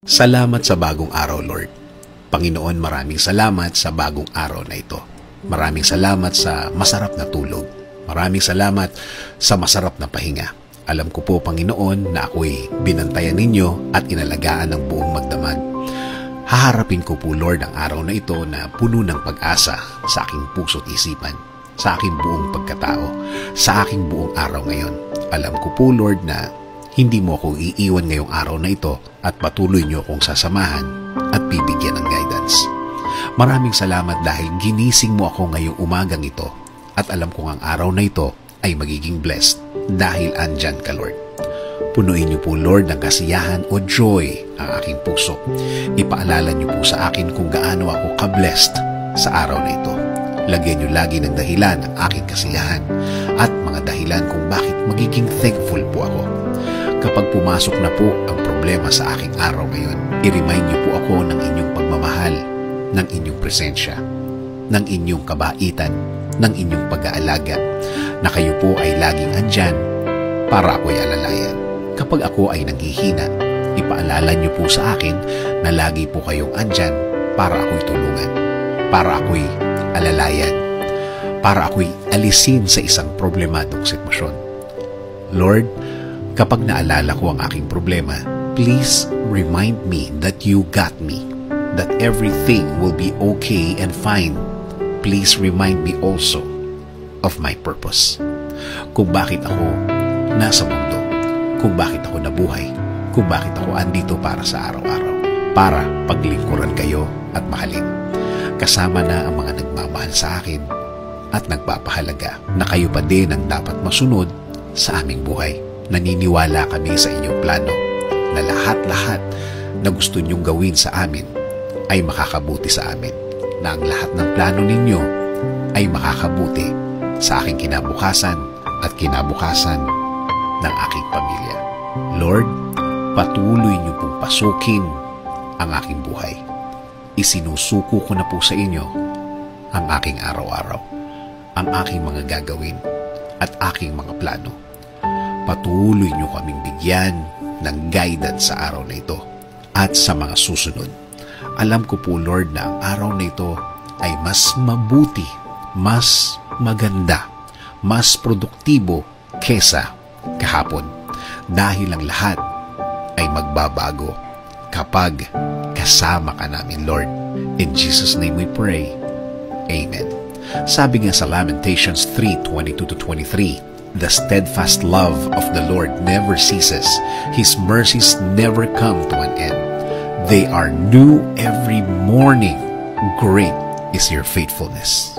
Salamat sa bagong araw, Lord. Panginoon, maraming salamat sa bagong araw na ito. Maraming salamat sa masarap na tulog. Maraming salamat sa masarap na pahinga. Alam ko po, Panginoon, na ako'y binantayan ninyo at inalagaan ng buong magdamag. Haharapin ko po, Lord, ang araw na ito na puno ng pag-asa sa aking puso't isipan, sa aking buong pagkatao, sa aking buong araw ngayon. Alam ko po, Lord, na hindi mo ako iiwan ngayong araw na ito at patuloy niyo akong sasamahan at bibigyan ng guidance. Maraming salamat dahil ginising mo ako ngayong umagang ito at alam kong ang araw na ito ay magiging blessed dahil andyan ka, Lord. Punuin niyo po, Lord, ng kasiyahan o joy ang aking puso. Ipaalala niyo po sa akin kung gaano ako ka-blessed sa araw na ito. Lagyan niyo lagi ng dahilan ang aking kasiyahan at mga dahilan kung bakit magiging thankful po ako. Kapag pumasok na po ang problema sa aking araw ngayon, i-remind niyo po ako ng inyong pagmamahal, ng inyong presensya, ng inyong kabaitan, ng inyong pag-aalaga, na kayo po ay laging andyan para ako'y alalayan. Kapag ako ay nanghihina, ipaalala niyo po sa akin na lagi po kayong andyan para ako'y tulungan, para ako'y alalayan, para ako'y alisin sa isang problemadong sitwasyon. Lord, kapag naalala ko ang aking problema, please remind me that you got me, that everything will be okay and fine. Please remind me also of my purpose. Kung bakit ako nasa mundo, kung bakit ako nabuhay, kung bakit ako andito para sa araw-araw, para paglingkuran kayo at mahalin. Kasama na ang mga nagmamahal sa akin at nagpapahalaga na kayo pa din ang dapat masunod sa aming buhay. Naniniwala kami sa inyong plano na lahat-lahat na gusto niyong gawin sa amin ay makakabuti sa amin, na ang lahat ng plano ninyo ay makakabuti sa aking kinabukasan at kinabukasan ng aking pamilya. Lord, patuloy niyo pong pasukin ang aking buhay. Isinusuko ko na po sa inyo ang aking araw-araw, ang aking mga gagawin at aking mga plano. Patuloy niyo kaming bigyan ng guidance sa araw na ito at sa mga susunod. Alam ko po, Lord, na ang araw na ito ay mas mabuti, mas maganda, mas produktibo kesa kahapon. Dahil ang lahat ay magbabago kapag kasama ka namin, Lord. In Jesus' name we pray. Amen. Sabi nga sa Lamentations 3:22-23, the steadfast love of the Lord never ceases. His mercies never come to an end. They are new every morning. Great is your faithfulness.